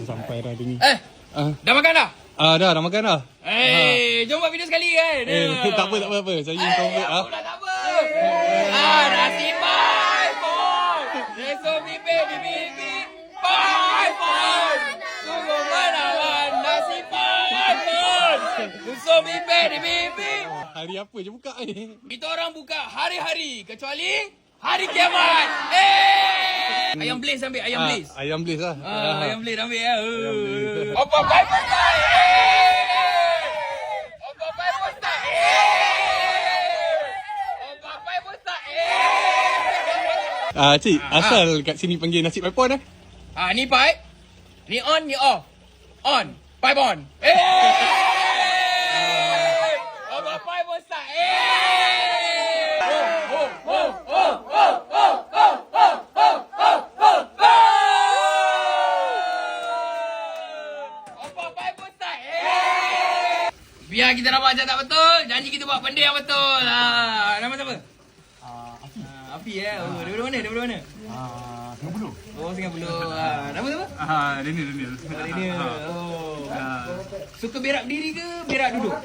sampai dah dia ni. Dah makan dah? Dah makan dah. Jom buat video sekali kan? Tak apa. Saya introvert. Tak apa. Nasi pai pon. Reso bibi bibi. Pai pon. Sungguh menawan nasi pai pon. Reso bibi bibi. Hari apa je buka ni? Kita orang buka hari-hari kecuali hari kiamat. Ayam blaze ambil, ayam blaze. Ayam blaze lah. Ayam blaze ambil ya. Apa pai pon tak? Apa pai pon tak? Apa pai pon tak? Cik, asal kat sini panggil nasi paipon Ni pai. Ni on, ni off. On. Pai on. Apa pai pon tak? Biar kita dapat macam tak betul, janji kita buat benda yang betul. Nama siapa? Afi daripada mana? Daripada mana? Singapura. Singapura. Nama siapa? Daniel. Suka berak berdiri ke berak duduk?